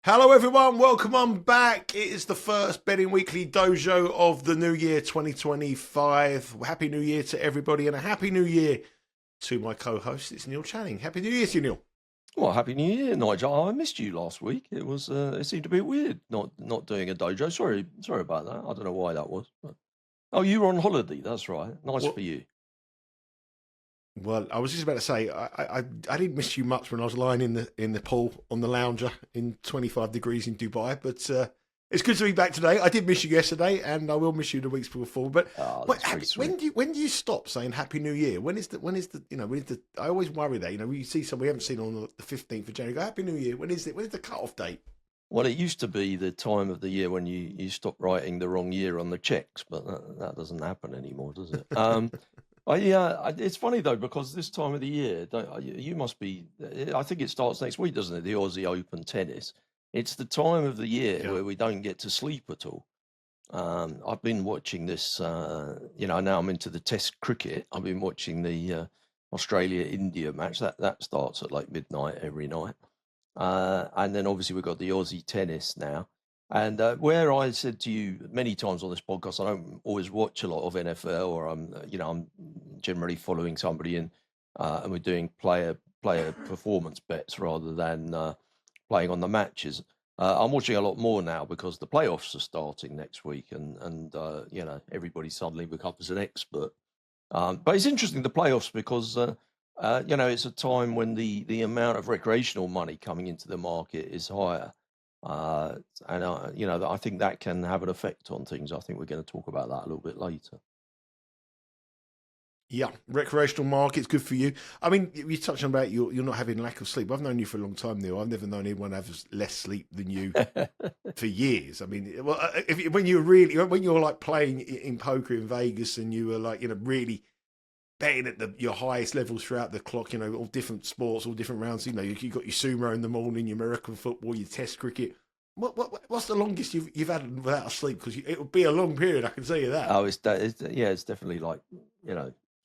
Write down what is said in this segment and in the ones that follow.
Hello everyone, welcome on back. It is the first Betting Weekly Dojo of the new year 2025. Happy New Year to everybody and a Happy New Year to my co-host. It's Neil Channing. Happy New Year to you, Neil. Well, Happy New Year, Nigel. I missed you last week. It seemed a bit weird not doing a dojo. Sorry about that. I don't know why that was. But... Oh, you were on holiday. That's right. Nice for you. Well, I was just about to say I didn't miss you much when I was lying in the pool on the lounger in 25 degrees in Dubai, but it's good to be back today. I did miss you yesterday, and I will miss you the weeks before. But when do you stop saying Happy New Year? When is the I always worry that you see something we haven't seen on the 15th of January. Go Happy New Year. When is it? When is the cut-off date? Well, it used to be the time of the year when you stop writing the wrong year on the checks, but that doesn't happen anymore, does it? It's funny though, because this time of the year, you must be. I think it starts next week, doesn't it? The Aussie Open tennis. It's the time of the year where we don't get to sleep at all. I've been watching this. Now I'm into the Test cricket. I've been watching the Australia-India match. That starts at like midnight every night, and then obviously we've got the Aussie tennis now. And where I said to you many times on this podcast, I don't always watch a lot of NFL, or I'm generally following somebody and we're doing player performance bets rather than playing on the matches. I'm watching a lot more now because the playoffs are starting next week, and everybody suddenly becomes an expert. But it's interesting, the playoffs, because it's a time when the amount of recreational money coming into the market is higher. I think that can have an effect on things. I think we're going to talk about that a little bit later. Yeah, recreational market's good for you. I mean, you touched on about you're not having lack of sleep. I've known you for a long time, Neil. I've never known anyone have less sleep than you for years. I mean, well, when you're like playing in poker in Vegas and you were like, really betting at your highest levels throughout the clock, all different sports, all different rounds. You got your sumo in the morning, your American football, your Test cricket. What's the longest you've had without sleep? Because it would be a long period, I can tell you that. Oh, it's definitely like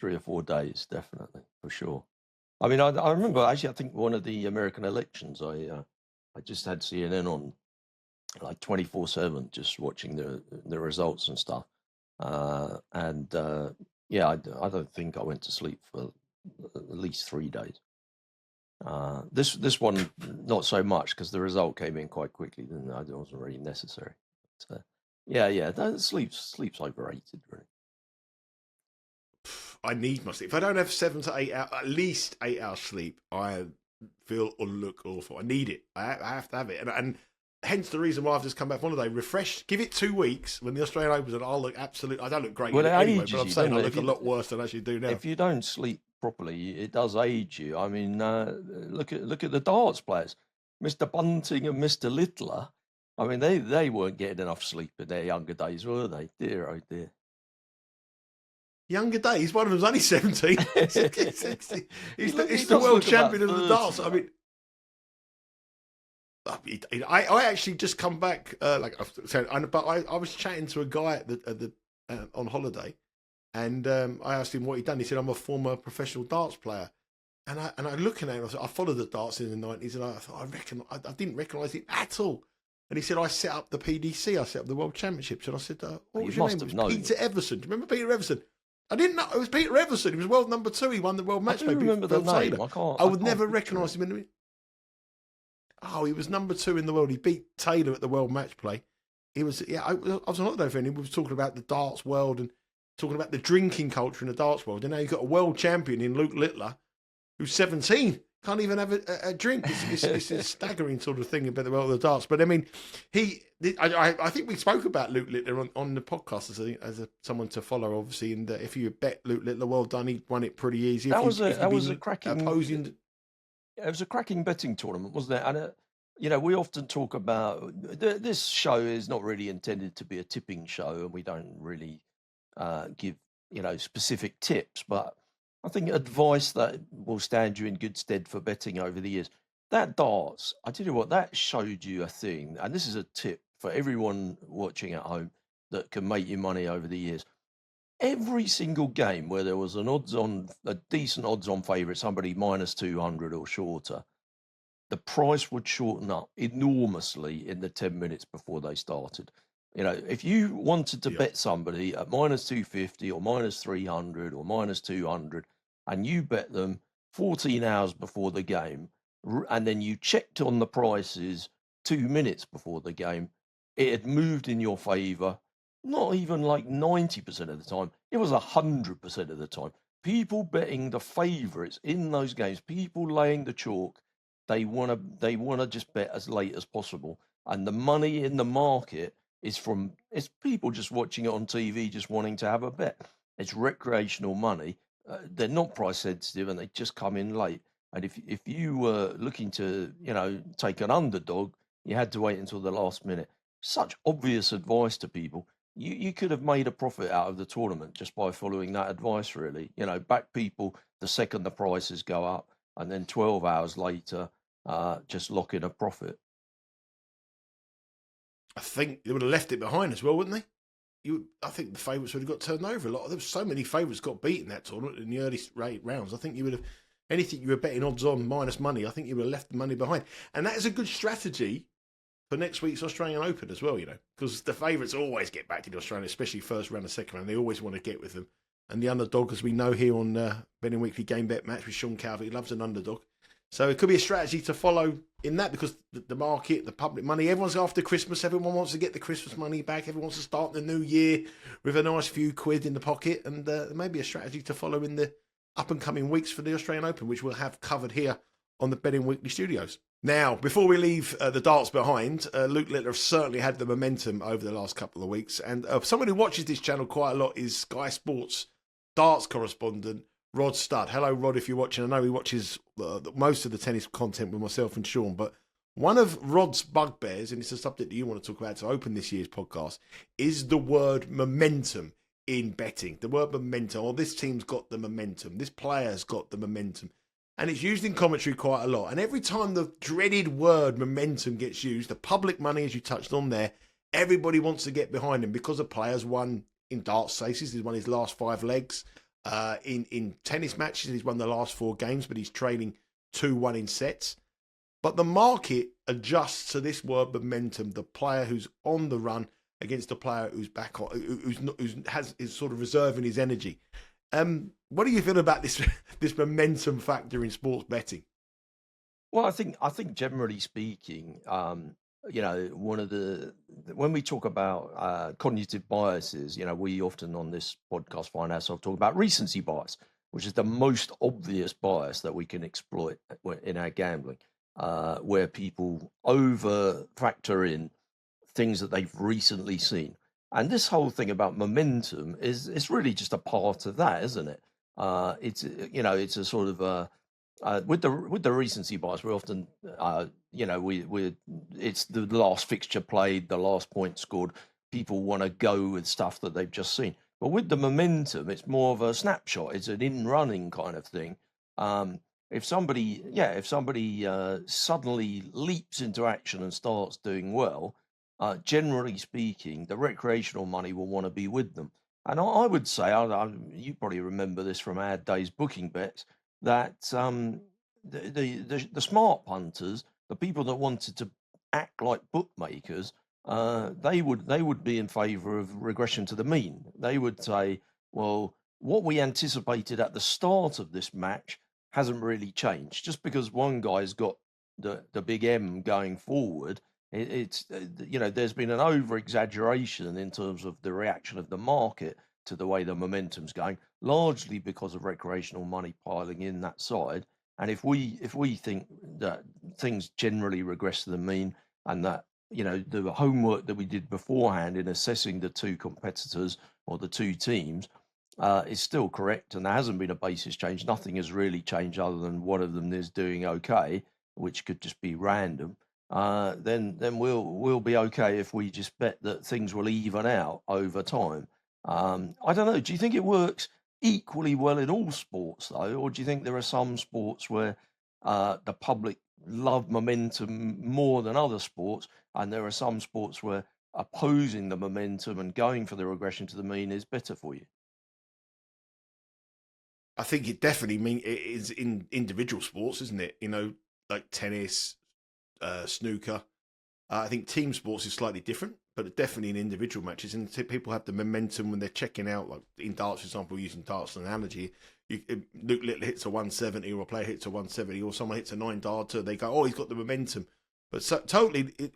3 or 4 days, definitely, for sure. I mean, I remember actually, I think one of the American elections, I just had CNN on like 24/7, just watching the results and stuff. I don't think I went to sleep for at least 3 days. This one, not so much, because the result came in quite quickly. Then it wasn't really necessary. But, sleep's overrated, really. I need my sleep. If I don't have 7 to 8 hours, at least 8 hours sleep, I feel or look awful. I need it. I have to have it, and hence the reason why I've just come back from holiday, refreshed. Give it 2 weeks when the Australian Opens, and I'll look absolutely. I don't look great anyway, but I'm saying I look a lot worse than I actually do now. If you don't sleep properly, it does age you. I mean, look at the darts players, Mr. Bunting and Mr. Littler. I mean, they weren't getting enough sleep in their younger days, were they? Dear, oh dear. Younger days. One of them's only 17. He's the world champion of the darts. I mean, I actually just come back. But I was chatting to a guy at the on holiday, and I asked him what he'd done. He said, "I'm a former professional darts player." And I looking at him, I followed the darts in the 90s, and I thought, I didn't recognise it at all. And he said, I set up the PDC, I set up the World Championships. And I said, what was your name? It was Peter Everson. Do you remember Peter Everson? I didn't know. It was Peter Everson. He was world number 2. He won the world match play. I remember the name. I would never recognise him. He was number 2 in the world. He beat Taylor at the world match play. He was, I was on holiday with him. We was talking about the darts world and talking about the drinking culture in the darts world. And now you've got a world champion in Luke Littler, who's 17. Can't even have a drink. It's a staggering sort of thing about the world of the darts. But I mean, I think we spoke about Luke Littler on the podcast as someone to follow, obviously. And if you bet Luke Littler, well done. He won it pretty easy. That was a cracking. It was a cracking betting tournament, wasn't it? And we often talk about this show is not really intended to be a tipping show, and we don't really give specific tips, but I think advice that will stand you in good stead for betting over the years. That darts, I tell you what, that showed you a thing, and this is a tip for everyone watching at home that can make you money over the years. Every single game where there was a decent odds-on favourite, somebody minus 200 or shorter, the price would shorten up enormously in the 10 minutes before they started. If you wanted to bet somebody at minus 250 or minus 300 or minus 200, and you bet them 14 hours before the game, and then you checked on the prices 2 minutes before the game, it had moved in your favor, not even like 90% of the time, it was 100% of the time. People betting the favorites in those games, people laying the chalk, they want to just bet as late as possible. And the money in the market it's people just watching it on TV, just wanting to have a bet. It's recreational money. They're not price sensitive, and they just come in late. And if you were looking to take an underdog, you had to wait until the last minute. Such obvious advice to people. You could have made a profit out of the tournament just by following that advice. Really, back people the second the prices go up, and then 12 hours later, just lock in a profit. I think they would have left it behind as well, wouldn't they? I think the favourites would have got turned over a lot. There were so many favourites got beaten that tournament in the early rounds. I think you would have, anything you were betting odds on minus money, I think you would have left the money behind. And that is a good strategy for next week's Australian Open as well, because the favourites always get back to the Australian, especially first round and second round. They always want to get with them. And the underdog, as we know here on Betting Weekly Game Bet Match with Sean Calvert, he loves an underdog. So it could be a strategy to follow in that, because the market, the public money, everyone's after Christmas. Everyone wants to get the Christmas money back. Everyone wants to start the new year with a nice few quid in the pocket. And there may be a strategy to follow in the up and coming weeks for the Australian Open, which we'll have covered here on the Betting Weekly Studios. Now, before we leave the darts behind, Luke Littler has certainly had the momentum over the last couple of weeks. And someone who watches this channel quite a lot is Sky Sports darts correspondent Rod Studd. Hello, Rod, if you're watching. I know he watches most of the tennis content with myself and Sean, but one of Rod's bugbears, and it's a subject that you want to talk about to open this year's podcast, is the word momentum in betting. The word momentum. Oh, this team's got the momentum. This player's got the momentum. And it's used in commentary quite a lot. And every time the dreaded word momentum gets used, the public money, as you touched on there, everybody wants to get behind him because a player's won in darts cases. He's won his last 5 legs. In tennis matches, he's won the last 4 games, but he's trailing 2-1 in sets. But the market adjusts to this word momentum. The player who's on the run against a player who's back on, is sort of reserving his energy. What do you feel about this momentum factor in sports betting? Well, I think generally speaking, when we talk about cognitive biases, we often on this podcast find ourselves talking about recency bias, which is the most obvious bias that we can exploit in our gambling, where people over factor in things that they've recently seen. And this whole thing about momentum is really just a part of that, isn't it? It's a sort of with the recency bias, we're often it's the last fixture played, the last point scored. People want to go with stuff that they've just seen. But with the momentum, it's more of a snapshot. It's an in-running kind of thing. If somebody suddenly leaps into action and starts doing well, generally speaking, the recreational money will want to be with them. And I would say, you probably remember this from our days booking bets, that the smart punters, the people that wanted to act like bookmakers, they would be in favour of regression to the mean. They would say, well, what we anticipated at the start of this match hasn't really changed. Just because one guy's got the big M going forward, it's there's been an over exaggeration in terms of the reaction of the market to the way the momentum's going, largely because of recreational money piling in that side. And if we think that things generally regress to the mean, and that the homework that we did beforehand in assessing the two competitors or the two teams is still correct, and there hasn't been a basis change, nothing has really changed other than one of them is doing okay, which could just be random. Then we'll be okay if we just bet that things will even out over time. I don't know. Do you think it works equally well in all sports, though, or do you think there are some sports where the public love momentum more than other sports, and there are some sports where opposing the momentum and going for the regression to the mean is better for you? I think it definitely it is in individual sports, isn't it? Like tennis, snooker. I think team sports is slightly different, but definitely in individual matches. And people have the momentum when they're checking out, like in darts, for example, using darts as an analogy. Luke Little hits a 170, or a player hits a 170, or someone hits a 9-darter. They go, oh, he's got the momentum. But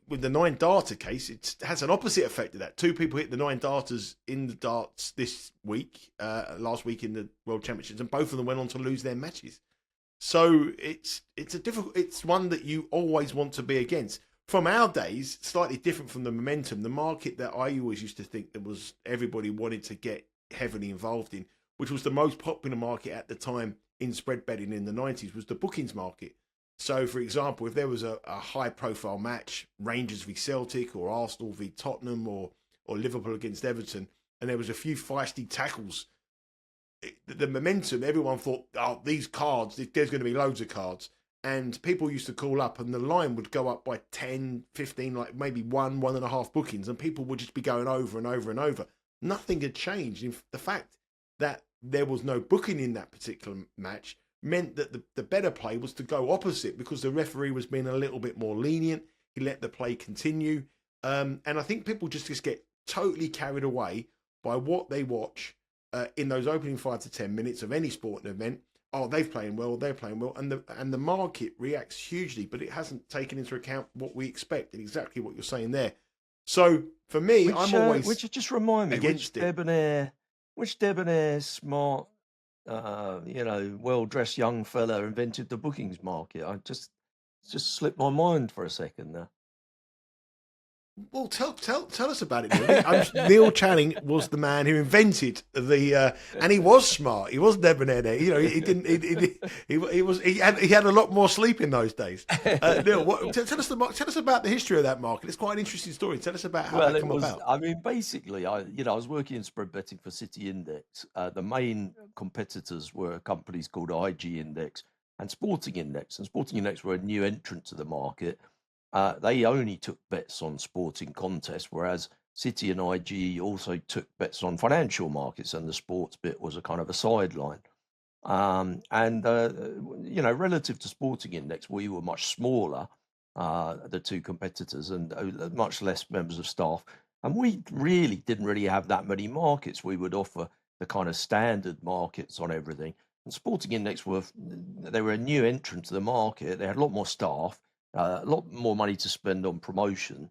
with the 9-darter case, it has an opposite effect of that. 2 people hit the 9-darters in the darts this week, last week in the World Championships, and both of them went on to lose their matches. So it's one that you always want to be against. From our days, slightly different from the momentum, the market that I always used to think that was everybody wanted to get heavily involved in, which was the most popular market at the time in spread betting in the 90s, was the bookings market. So, for example, if there was a high-profile match, Rangers v Celtic, or Arsenal v Tottenham, or Liverpool against Everton, and there was a few feisty tackles, the momentum, everyone thought, oh, these cards, there's going to be loads of cards. And people used to call up, and the line would go up by 10, 15, like maybe 1.5 bookings, and people would just be going over and over and over. Nothing had changed. The fact that there was no booking in that particular match meant that the better play was to go opposite, because the referee was being a little bit more lenient. He let the play continue. And I think people just get totally carried away by what they watch in those opening 5 to 10 minutes of any sporting event. Oh, they're playing well, and the market reacts hugely, but it hasn't taken into account what we expect, and exactly what you're saying there. So for me, I'm always just remind me against which debonair, smart, well-dressed young fella invented the bookings market. I just slipped my mind for a second there. Well, tell us about it, Neil. Neil Channing was the man who invented and he was smart. He was debonair there. You know, he had a lot more sleep in those days. Neil, tell us about the history of that market. It's quite an interesting story. Tell us about how that came about. I mean, basically, I was working in spread betting for City Index. The main competitors were companies called IG Index and Sporting Index, and Sporting Index were a new entrant to the market. They only took bets on sporting contests, whereas City and IG also took bets on financial markets, and the sports bit was a kind of a sideline. Relative to Sporting Index, we were much smaller, the two competitors, and much less members of staff. And we didn't really have that many markets. We would offer the kind of standard markets on everything. And Sporting Index were a new entrant to the market. They had a lot more staff. A lot more money to spend on promotion.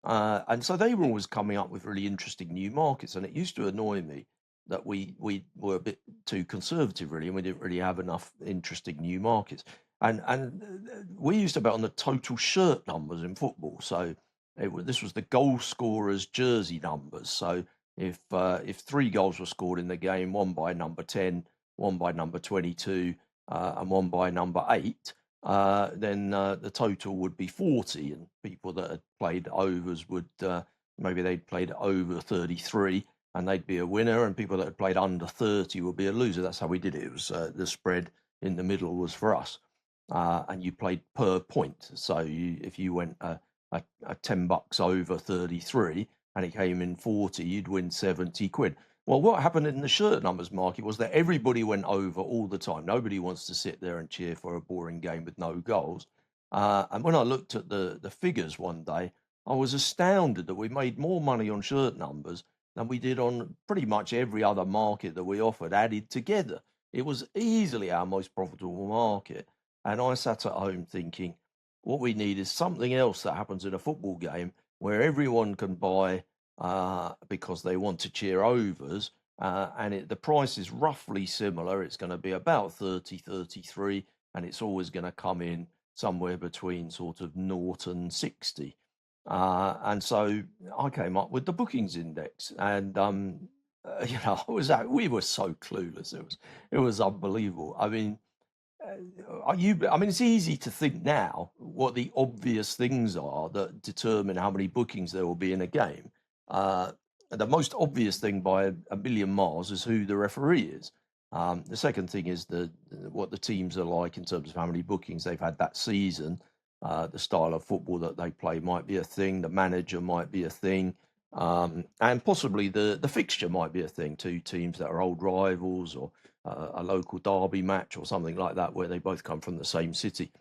And so they were always coming up with really interesting new markets. And it used to annoy me that we were a bit too conservative, really, and we didn't really have enough interesting new markets. And we used to bet on the total shirt numbers in football. So this was the goal scorers' jersey numbers. So if 3 goals were scored in the game, one by number 10, one by number 22, and one by number 8, then the total would be 40, and people that had played overs would maybe they'd played over 33 and they'd be a winner, and people that had played under 30 would be a loser. That's how we did it. It was the spread in the middle was for us, and you played per point. So if you went a $10 over 33 and it came in 40, you'd win 70 quid. Well, what happened in the shirt numbers market was that everybody went over all the time. Nobody wants to sit there and cheer for a boring game with no goals. And when I looked at the figures one day, I was astounded that we made more money on shirt numbers than we did on pretty much every other market that we offered added together. It was easily our most profitable market. And I sat at home thinking, what we need is something else that happens in a football game where everyone can buy because they want to cheer overs, and the price is roughly similar. It's going to be about 30, 33, and it's always going to come in somewhere between sort of 0 and 60. And so I came up with the bookings index, and we were so clueless. It was unbelievable. I mean, it's easy to think now what the obvious things are that determine how many bookings there will be in a game. The most obvious thing by a million miles is who the referee is. The second thing is what the teams are like in terms of how many bookings they've had that season. The style of football that they play might be a thing. The manager might be a thing. And possibly the fixture might be a thing. 2 teams that are old rivals, or a local derby match or something like that where they both come from the same city.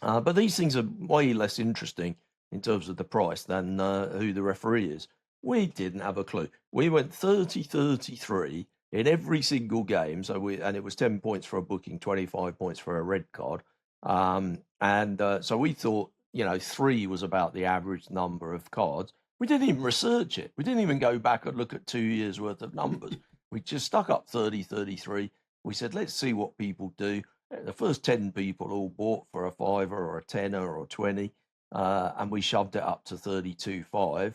But these things are way less interesting in terms of the price than who the referee is. We didn't have a clue. We went 30-33 in every single game. And it was 10 points for a booking, 25 points for a red card. So we thought, 3 was about the average number of cards. We didn't even research it. We didn't even go back and look at 2 years worth of numbers. We just stuck up 30-33. We said, let's see what people do. The first 10 people all bought for a fiver or a tenner or 20, and we shoved it up to 32.5.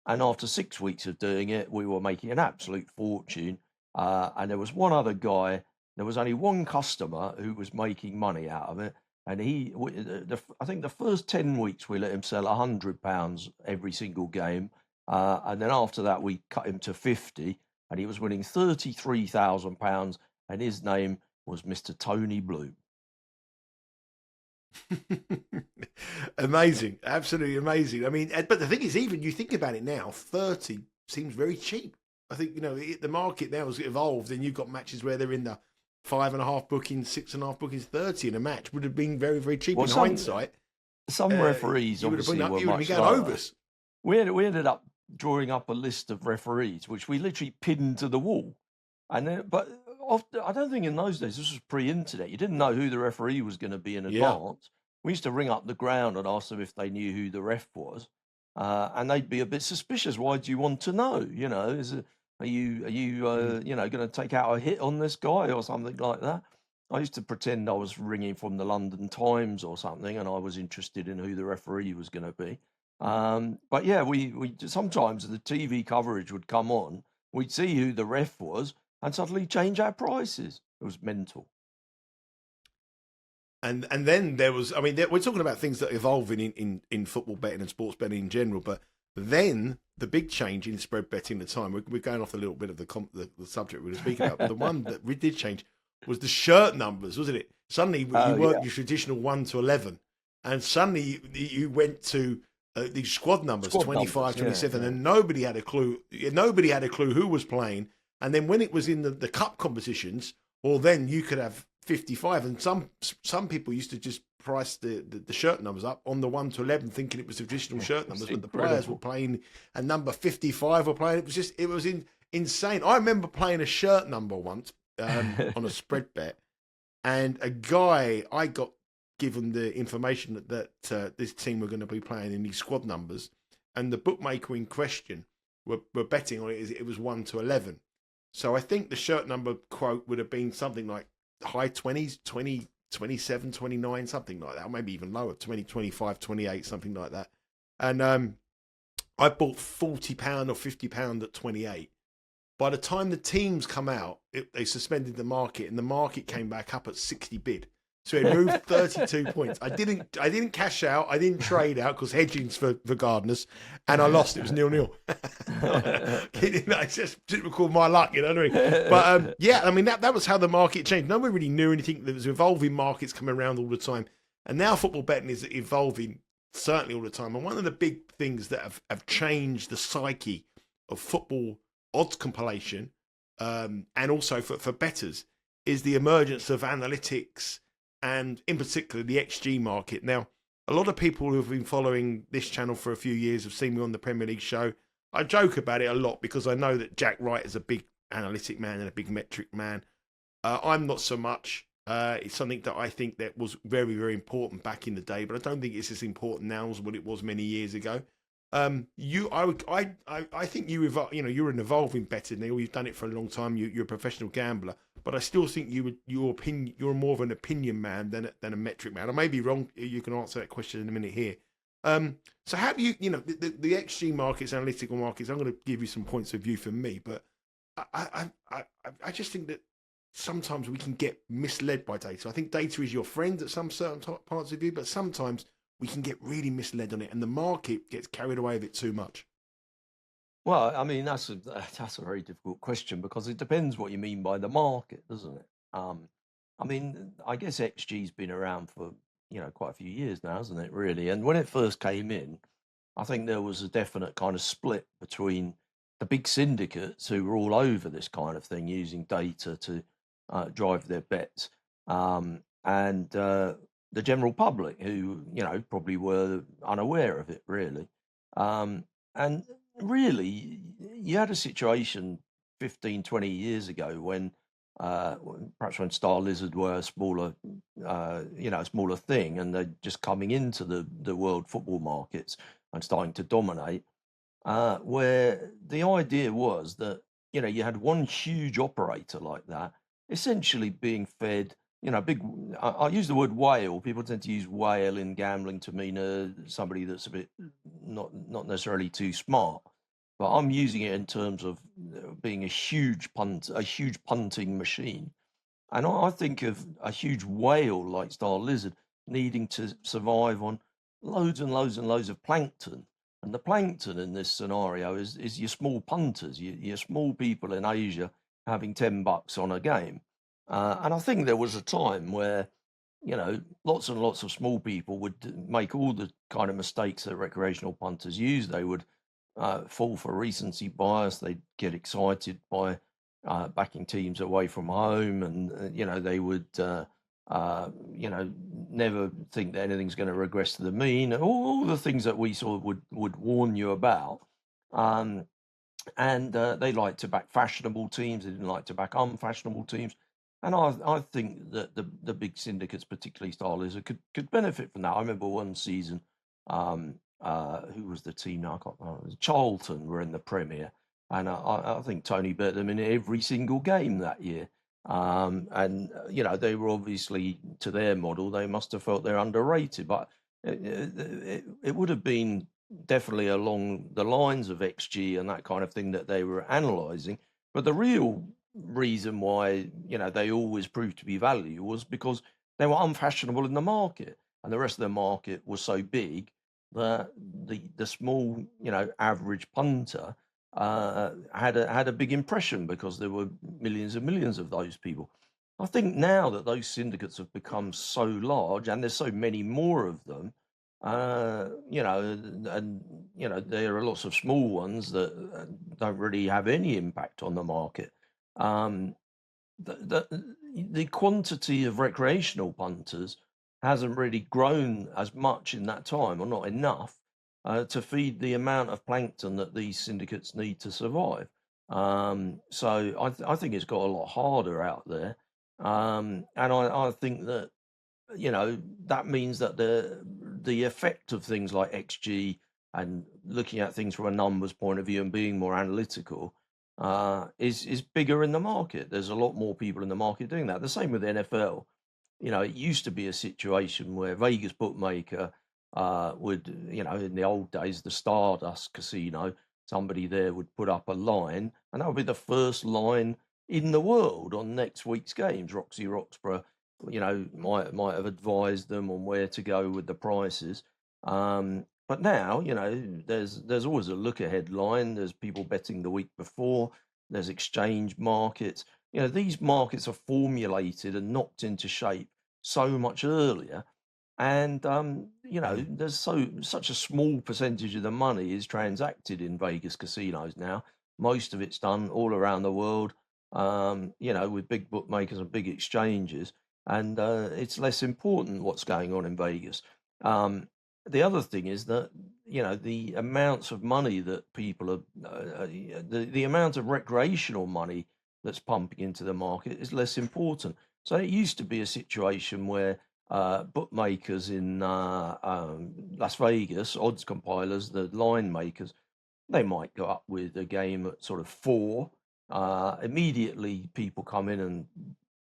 And after 6 weeks of doing it, we were making an absolute fortune. And there was one other guy. There was only one customer who was making money out of it. And I think the first 10 weeks we let him sell £100 every single game. And then after that, we cut him to 50, and he was winning £33,000. And his name was Mr. Tony Bloom. Amazing, absolutely amazing. I mean, but the thing is, even you think about it now, 30 seems very cheap. I think the market now has evolved, and you've got matches where they're in the 5.5 bookings, 6.5 bookings. 30 in a match would have been very, very cheap. In hindsight, some referees obviously were much lower. We ended up drawing up a list of referees, which we literally pinned to the wall, but I don't think in those days, this was pre-internet, you didn't know who the referee was going to be in advance. We used to ring up the ground and ask them if they knew who the ref was, and they'd be a bit suspicious. Why do you want to know? Are you going to take out a hit on this guy or something like that? I used to pretend I was ringing from the London Times or something, and I was interested in who the referee was going to be. But yeah, we sometimes the TV coverage would come on, we'd see who the ref was, and suddenly change our prices. It was mental. And then there was, we're talking about things that are evolving in football betting and sports betting in general, but then the big change in spread betting at the time, we're going off a little bit of the subject we were speaking about, but the one that we did change was the shirt numbers, wasn't it? Suddenly you weren't your traditional 1 to 11, and suddenly you went to these squad numbers, 25, 27, and nobody had a clue. Nobody had a clue who was playing. And then when it was in the cup competitions, well, then you could have 55. And some people used to just price the shirt numbers up on the 1 to 11, thinking it was traditional shirt numbers, but the players were playing a number 55 or playing. It was insane. I remember playing a shirt number once on a spread bet, and a guy, I got given the information that this team were going to be playing in these squad numbers, and the bookmaker in question were betting on it. It was 1 to 11. So I think the shirt number quote would have been something like high 20s, 20, 27, 29, something like that, or maybe even lower, 20, 25, 28, something like that. And I bought £40 or £50 at 28. By the time the teams come out, they suspended the market, and the market came back up at 60 bid. So it moved 32 points. I didn't cash out. I didn't trade out because hedging's for gardeners, and I lost. It was 0-0. I just didn't record my luck, you know what I mean? But that was how the market changed. Nobody really knew anything. There was evolving markets coming around all the time, and now football betting is evolving certainly all the time. And one of the big things that have changed the psyche of football odds compilation, and also for bettors, is the emergence of analytics, and in particular the XG market. Now, a lot of people who have been following this channel for a few years have seen me on the Premier League show. I joke about it a lot because I know that Jack Wright is a big analytic man and a big metric man. I'm not so much. It's something that I think that was very, very important back in the day, but I don't think it's as important now as what it was many years ago. I think you're an evolving bettor, Neil. You've done it for a long time. You're a professional gambler, but I still think you're more of an opinion man than a metric man. I may be wrong. You can answer that question in a minute here. So how do the XG markets, analytical markets? I'm going to give you some points of view from me, but I just think that sometimes we can get misled by data. I think data is your friend at some certain parts of you, but sometimes we can get really misled on it, and the market gets carried away with it too much. Well, I mean, that's a very difficult question because it depends what you mean by the market, doesn't it? I mean, I guess XG's been around for quite a few years now, hasn't it? Really, and when it first came in, I think there was a definite kind of split between the big syndicates who were all over this kind of thing, using data to drive their bets, and the general public who, probably were unaware of it really. And really, you had a situation 15, 20 years ago when perhaps when Star Lizard were a smaller, a smaller thing, and they're just coming into the world football markets and starting to dominate, where the idea was that, you had one huge operator like that, essentially being fed, big. I use the word whale. People tend to use whale in gambling to mean somebody that's a bit not necessarily too smart. But I'm using it in terms of being a huge punting machine. And I think of a huge whale like Star Lizard needing to survive on loads and loads and loads of plankton. And the plankton in this scenario is your small punters, your small people in Asia having $10 on a game. And I think there was a time where, lots and lots of small people would make all the kind of mistakes that recreational punters use. They would fall for recency bias. They'd get excited by backing teams away from home, and they would never think that anything's going to regress to the mean. All the things that we sort of would warn you about. And they like to back fashionable teams. They didn't like to back unfashionable teams. And I think that the big syndicates, particularly Star Lizard, could benefit from that. I remember one season, who was the team now? I can't remember. Charlton were in the Premier, and I think Tony bet them in every single game that year. And they were obviously, to their model, they must have felt they're underrated, but it would have been definitely along the lines of XG and that kind of thing that they were analysing. But the real reason why they always proved to be value was because they were unfashionable in the market, and the rest of the market was so big that the small average punter had a big impression because there were millions and millions of those people. I think now that those syndicates have become so large, and there's so many more of them, there are lots of small ones that don't really have any impact on the market. The quantity of recreational punters hasn't really grown as much in that time, or not enough, to feed the amount of plankton that these syndicates need to survive. So I think it's got a lot harder out there. And I think that that means that the effect of things like XG and looking at things from a numbers point of view and being more analytical is bigger in the market. There's a lot more people in the market doing that. The same with NFL. It used to be a situation where Vegas bookmaker would, in the old days, the Stardust Casino, somebody there would put up a line, and that would be the first line in the world on next week's games. Roxy Roxburgh, might have advised them on where to go with the prices. But now, there's always a look ahead line. There's people betting the week before. There's exchange markets. These markets are formulated and knocked into shape so much earlier. And there's such a small percentage of the money is transacted in Vegas casinos now. Most of it's done all around the world, with big bookmakers and big exchanges, and it's less important what's going on in Vegas. The other thing is that the amounts of money that people are, the amount of recreational money that's pumping into the market is less important. So it used to be a situation where bookmakers in Las Vegas, odds compilers, the line makers, they might go up with a game at sort of 4. Immediately, people come in and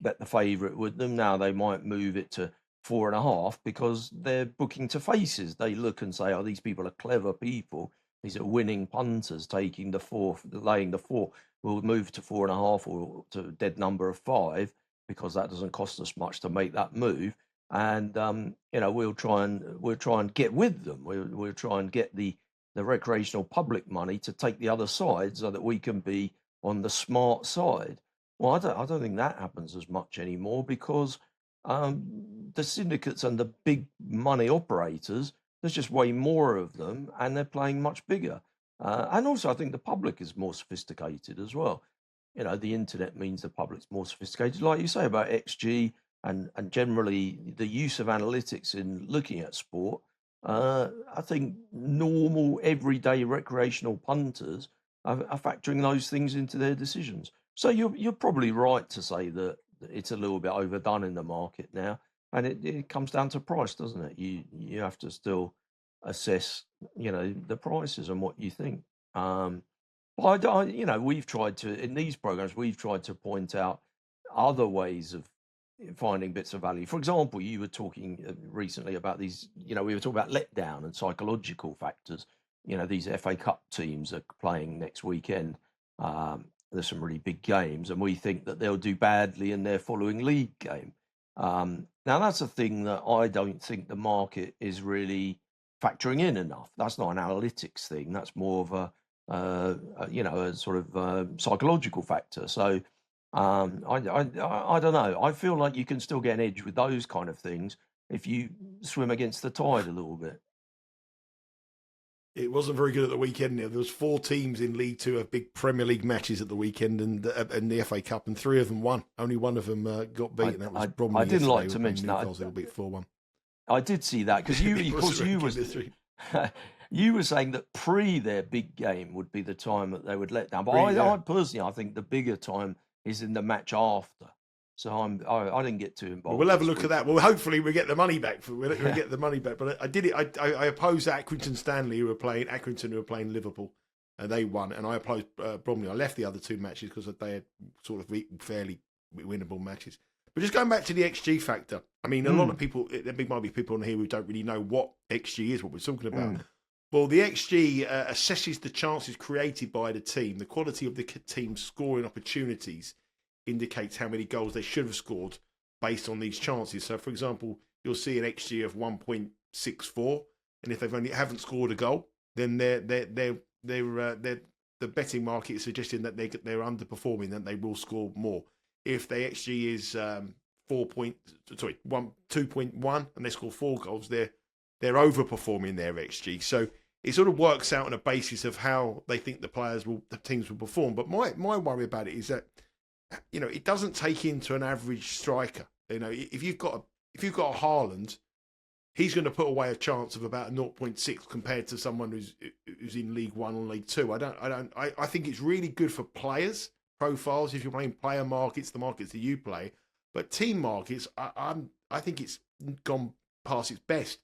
bet the favourite with them. Now they might move it to 4.5 because they're booking to faces. They look and say, "Oh, these people are clever people. These are winning punters taking the 4, laying the 4. We'll move to 4.5 or to a dead number of 5 because that doesn't cost us much to make that move." And we'll try and get with them. We'll try and get the recreational public money to take the other side so that we can be on the smart side. Well, I don't think that happens as much anymore because the syndicates and the big money operators, there's just way more of them, and they're playing much bigger. And also, I think the public is more sophisticated as well. The internet means the public's more sophisticated. Like you say about XG, and generally the use of analytics in looking at sport, I think normal, everyday recreational punters are factoring those things into their decisions. So you're probably right to say that it's a little bit overdone in the market now, and it comes down to price, doesn't it? You have to still assess, the prices and what you think. But we've tried to, in these programs, we've tried to point out other ways of finding bits of value. For example, you were talking recently about these, we were talking about letdown and psychological factors. These FA Cup teams are playing next weekend. There's some really big games, and we think that they'll do badly in their following league game. Now, that's a thing that I don't think the market is really factoring in enough. That's not an analytics thing. That's more of a sort of psychological factor. So I don't know. I feel like you can still get an edge with those kind of things if you swim against the tide a little bit. It wasn't very good at the weekend. There was 4 teams in League Two of big Premier League matches at the weekend, and the FA Cup, and 3 of them won. Only one of them got beaten. That was Bromley. I didn't like to mention that. They were beat 4-1. I did see that because you were saying that their big game would be the time that they would let down. But I personally, I think the bigger time is in the match after. So I didn't get too involved. We'll have a look at that. Well, hopefully we'll get the money back. We'll get the money back. But I did it. I opposed Accrington Stanley, who were playing Liverpool, and they won. And I opposed Bromley. I left the other 2 matches because they had sort of fairly winnable matches. But just going back to the XG factor, I mean, a lot of people, there might be people on here who don't really know what XG is, what we're talking about. Well, the XG assesses the chances created by the team. The quality of the team's scoring opportunities indicates how many goals they should have scored based on these chances. So, for example, you'll see an XG of 1.64, and if they haven't scored a goal, then the betting market is suggesting that they're underperforming, that they will score more. If their XG is 2.1, and they score 4 goals, they're overperforming their XG. So it sort of works out on a basis of how they think the teams will perform. But my worry about it is that, it doesn't take into an average striker. If you've got a Haaland, he's going to put away a chance of about 0.6 compared to someone who's in League One or League Two. I think it's really good for players profiles if you're playing player markets, the markets that you play. But team markets, I think it's gone past its best.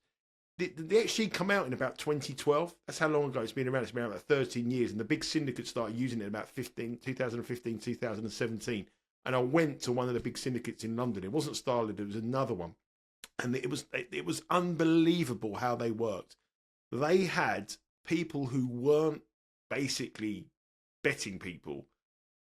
The XG come out in about 2012. That's how long ago it's been around. It's been around about 13 years. And the big syndicates started using it in about 2015, 2017. And I went to one of the big syndicates in London. It wasn't Starlid, it was another one. And it was unbelievable how they worked. They had people who weren't basically betting people.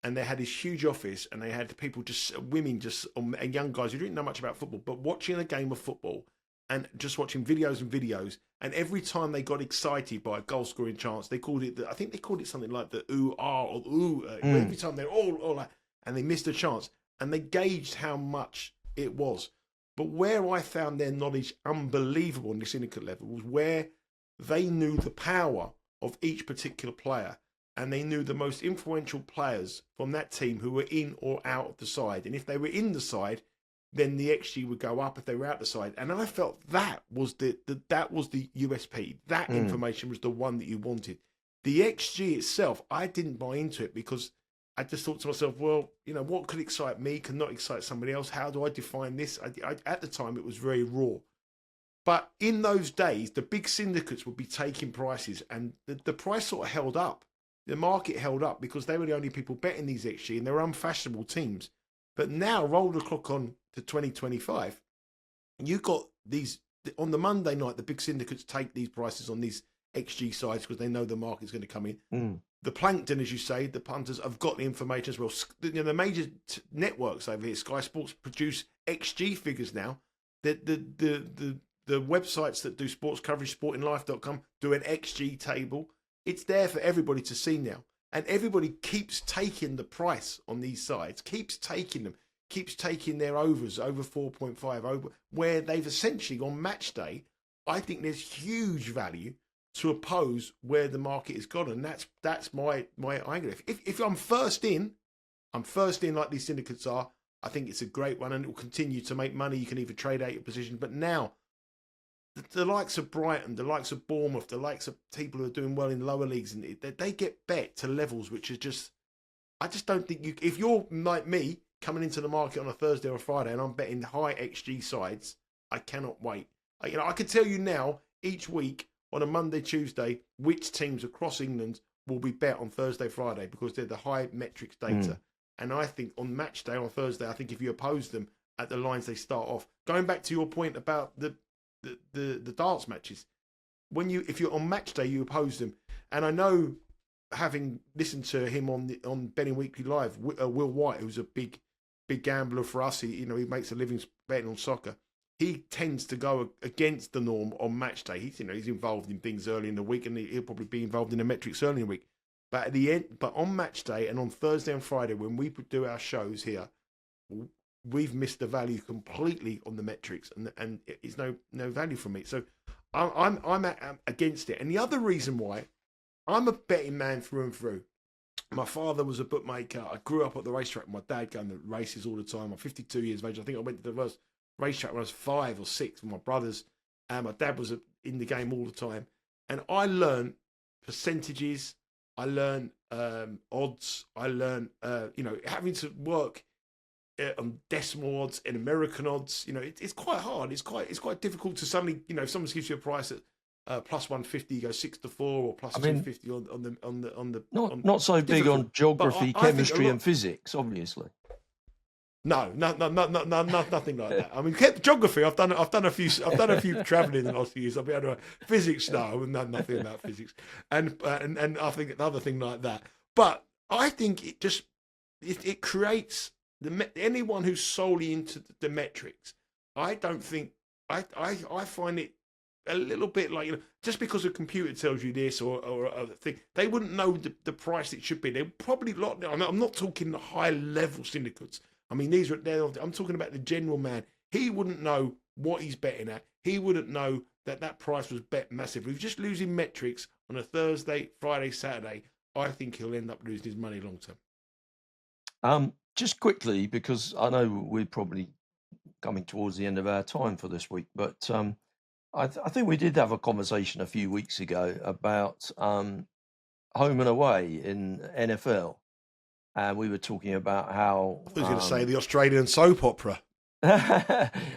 And they had this huge office, and they had people, women and young guys who didn't know much about football, but watching a game of football and just watching videos and videos. And every time they got excited by a goal scoring chance, I think they called it something like the ooh-ah or ooh. Every time they're all like, and they missed a chance, and they gauged how much it was. But where I found their knowledge unbelievable on the syndicate level was where they knew the power of each particular player, and they knew the most influential players from that team who were in or out of the side. And if they were in the side, then the XG would go up. If they were out the side, and I felt that was the USP. That information was the one that you wanted. The XG itself, I didn't buy into it because I just thought to myself, well, what could excite me could not excite somebody else. How do I define this? At the time, it was very raw. But in those days, the big syndicates would be taking prices, and the price sort of held up. The market held up because they were the only people betting these XG, and they're unfashionable teams. But now, roll the clock on to 2025, and you've got these, on the Monday night, the big syndicates take these prices on these XG sides because they know the market's going to come in. The plankton, as you say, the punters have got the information as well. The major networks over here, Sky Sports, produce XG figures now. The websites that do sports coverage, sportinglife.com, do an XG table. It's there for everybody to see now. And everybody keeps taking the price on these sides, keeps taking their overs, over 4.5, over, where they've essentially, on match day, I think there's huge value to oppose where the market has gone. And that's my angle. If I'm first in like these syndicates are, I think it's a great one, and it will continue to make money. You can either trade out your position, but now the likes of Brighton, the likes of Bournemouth, the likes of people who are doing well in lower leagues, and they get bet to levels which is just, I just don't think you. If you're like me coming into the market on a Thursday or a Friday, and I'm betting high XG sides, I cannot wait. I can tell you now each week on a Monday, Tuesday, which teams across England will be bet on Thursday, Friday because they're the high metrics data. And I think on match day on Thursday, I think if you oppose them at the lines they start off, going back to your point about the darts matches, if you're on match day, you oppose them. And I know, having listened to him on Betting Weekly Live, Will White, who's a big gambler for us, he makes a living betting on soccer. He tends to go against the norm on match day. He's involved in things early in the week, and he'll probably be involved in the metrics early in the week. But at the end, on match day and on Thursday and Friday when we do our shows here, we've missed the value completely on the metrics, and it's no value for me. So I'm against it. And the other reason why, I'm a betting man through and through. My father was a bookmaker. I grew up at the racetrack with my dad going to races all the time. I'm 52 years of age. I think I went to the first racetrack when I was 5 or 6 with my brothers, and my dad was in the game all the time. And I learned percentages. I learned odds. I learned, having to work on decimal odds and American odds. It's quite hard. It's quite difficult to suddenly, if someone gives you a price at plus 150, you go 6-4 or plus 250 on the. Not so big on geography, chemistry, and physics, obviously. No, nothing like that. I mean, geography. I've done a few travelling in the last few years. I've been able to physics. No, nothing about physics, and I think another thing like that. But I think it creates anyone who's solely into the metrics. I don't think I find it a little bit like, just because a computer tells you this or other thing, they wouldn't know the price it should be. They're probably I'm not talking the high level syndicates. I mean, I'm talking about the general man. He wouldn't know what he's betting at. He wouldn't know that price was bet massively. If he's just losing metrics on a Thursday, Friday, Saturday, I think he'll end up losing his money long term. Just quickly, because I know we're probably coming towards the end of our time for this week, but I think we did have a conversation a few weeks ago about home and away in NFL. And we were talking about how I was going to say the Australian soap opera.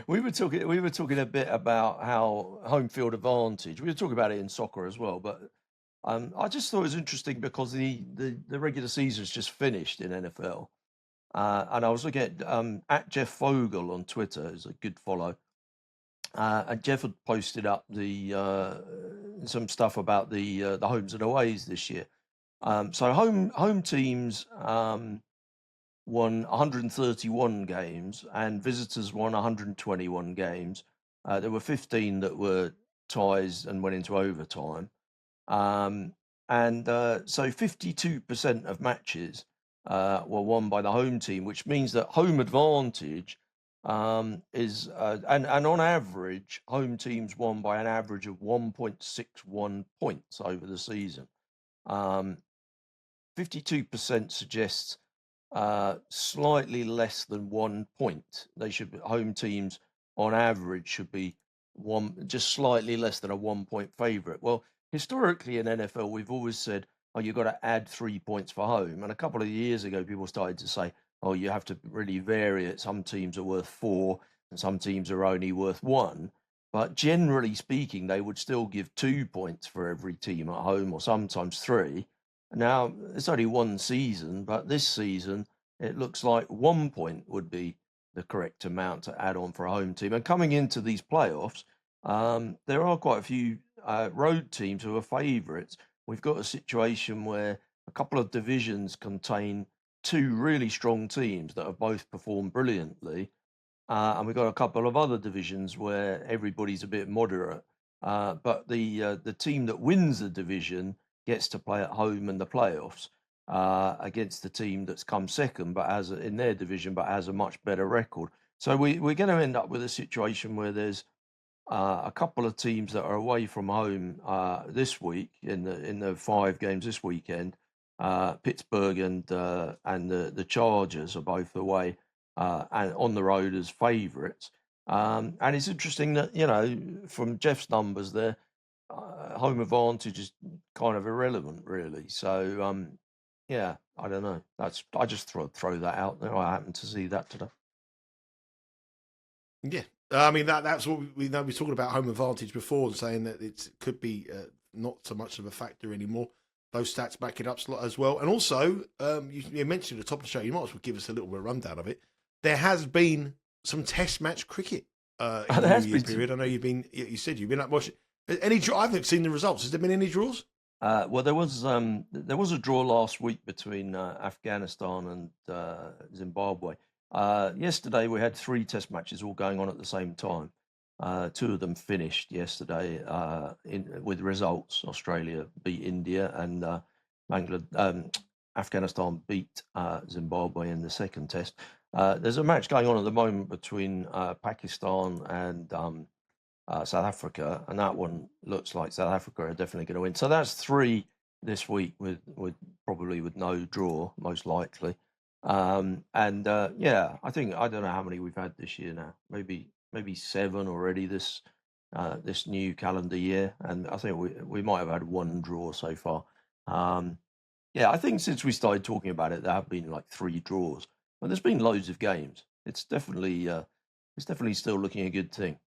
we were talking a bit about how home field advantage. We were talking about it in soccer as well, but I just thought it was interesting because the regular season's just finished in NFL, and I was looking at Jeff Fogel on Twitter, who's a good follow, and Jeff had posted up some stuff about the homes and aways this year. So home teams won 131 games and visitors won 121 games. There were 15 that were ties and went into overtime. So 52% of matches were won by the home team, which means that home advantage is and on average, home teams won by an average of 1.61 points over the season. 52% suggests slightly less than 1 point. Home teams on average should be just slightly less than a 1 point favourite. Well, historically in NFL, we've always said, oh, you've got to add 3 points for home. And a couple of years ago, people started to say, oh, you have to really vary it. Some teams are worth 4 and some teams are only worth 1. But generally speaking, they would still give 2 points for every team at home, or sometimes 3. Now, it's only one season, but this season, it looks like 1 point would be the correct amount to add on for a home team. And coming into these playoffs, there are quite a few road teams who are favourites. We've got a situation where a couple of divisions contain 2 really strong teams that have both performed brilliantly. And we've got a couple of other divisions where everybody's a bit moderate. But the team that wins the division gets to play at home in the playoffs against the team that's come second, but in their division, but has a much better record. So we're going to end up with a situation where there's a couple of teams that are away from home this week in the 5 games this weekend. Pittsburgh and the Chargers are both away, and on the road as favourites. And it's interesting that, from Jeff's numbers there, home advantage is kind of irrelevant, really. So, yeah, I don't know. I just throw that out there. I happened to see that today. Yeah, I mean that's what we know. We're talking about home advantage before and saying that it could be not so much of a factor anymore. Those stats back it up as well. And also, you mentioned at the top of the show, you might as well give us a little bit of rundown of it. There has been some Test match cricket in the New Year period. I know you said you've been up watching. I haven't seen the results. Has there been any draws? Well, there was a draw last week between Afghanistan and Zimbabwe. Yesterday we had 3 Test matches all going on at the same time. 2 of them finished yesterday with results. Australia beat India and Afghanistan beat Zimbabwe in the second Test. There's a match going on at the moment between Pakistan and South Africa, and that one looks like South Africa are definitely going to win. So that's 3 this week with probably with no draw, most likely. Yeah, I don't know how many we've had this year now. Maybe 7 already this new calendar year, and I think we might have had 1 draw so far. Yeah, I think since we started talking about it, there have been like 3 draws, but there's been loads of games. It's definitely still looking a good thing.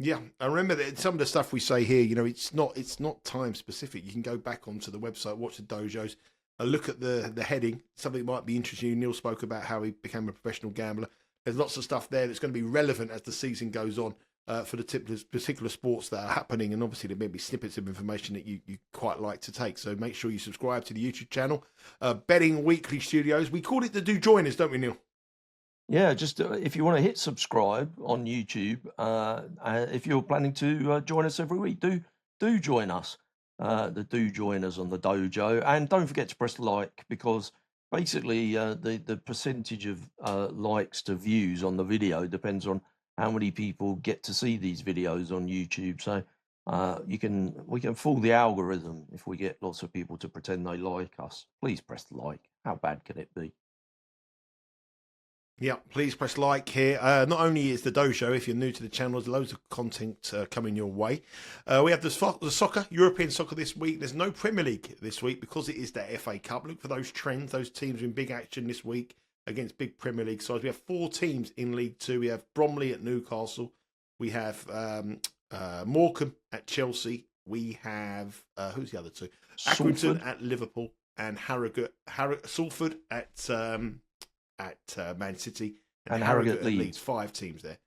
Yeah, I remember that some of the stuff we say here, it's not time specific. You can go back onto the website, watch the dojos, look at the heading. Something that might be interesting. Neil spoke about how he became a professional gambler. There's lots of stuff there that's going to be relevant as the season goes on for the particular sports that are happening. And obviously there may be snippets of information that you quite like to take. So make sure you subscribe to the YouTube channel, Betting Weekly Studios. We call it the Do Joiners, don't we, Neil? Yeah, just if you want to hit subscribe on YouTube, if you're planning to join us every week, do join us. Do join us on the dojo, and don't forget to press like, because basically the percentage of likes to views on the video depends on how many people get to see these videos on YouTube. So we can fool the algorithm if we get lots of people to pretend they like us. Please press like. How bad can it be? Yeah, please press like here. Not only is the dojo, if you're new to the channel, there's loads of content coming your way. We have the soccer, European soccer this week. There's no Premier League this week because it is the FA Cup. Look for those trends, those teams in big action this week against big Premier League sides. We have 4 teams in League 2. We have Bromley at Newcastle. We have Morecambe at Chelsea. We have, who's the other 2? Accrington at Liverpool and Salford at Man City and Harrogate at Leeds. 5 teams there.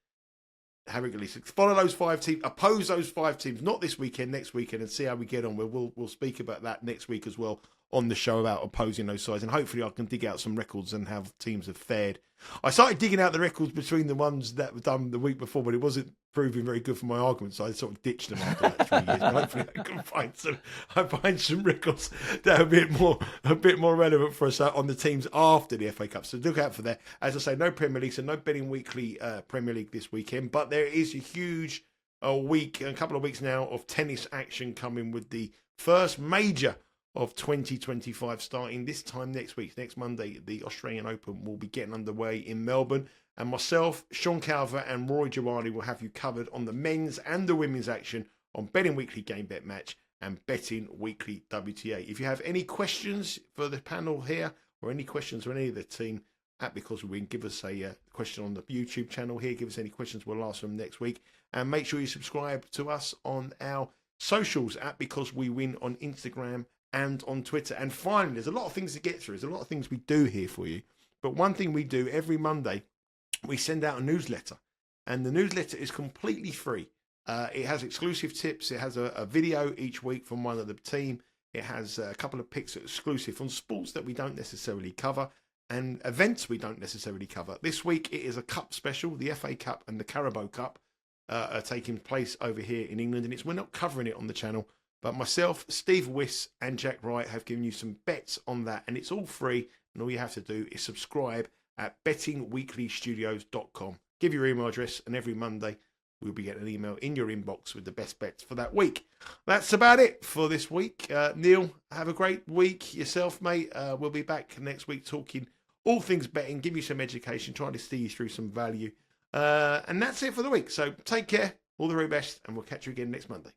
Harrogate Leeds. Follow those 5 teams. Oppose those 5 teams. Not this weekend, next weekend, and see how we get on. We'll speak about that next week as well on the show about opposing those sides, and hopefully I can dig out some records and how teams have fared. I started digging out the records between the ones that were done the week before, but it wasn't proving very good for my argument, so I sort of ditched them after that 3 years. But hopefully I can find some records that are a bit more relevant for us on the teams after the FA Cup. So look out for that. As I say, no Premier League, so no Betting Weekly Premier League this weekend, but there is a huge a couple of weeks now of tennis action coming with the first major of 2025 starting this time next week. Next Monday, the Australian Open will be getting underway in Melbourne. And myself, Sean Calver and Roy Girardi will have you covered on the men's and the women's action on Betting Weekly Game Bet Match and Betting Weekly WTA. If you have any questions for the panel here or any questions for any of the team at Because We Win, give us a question on the YouTube channel here. Give us any questions. We'll ask them next week. And make sure you subscribe to us on our socials at Because We Win on Instagram and on Twitter. And finally, there's a lot of things to get through. There's a lot of things we do here for you. But one thing we do every Monday, we send out a newsletter. And the newsletter is completely free. It has exclusive tips. It has a video each week from one of the team. It has a couple of picks exclusive on sports that we don't necessarily cover and events we don't necessarily cover. This week, it is a cup special. The FA Cup and the Carabao Cup are taking place over here in England. And we're not covering it on the channel. But myself, Steve Wiss and Jack Wright have given you some bets on that. And it's all free. And all you have to do is subscribe at bettingweeklystudios.com. Give your email address, and every Monday we'll be getting an email in your inbox with the best bets for that week. That's about it for this week. Neil, have a great week yourself, mate. We'll be back next week talking all things betting, give you some education, trying to steer you through some value. And that's it for the week. So take care, all the very best, and we'll catch you again next Monday.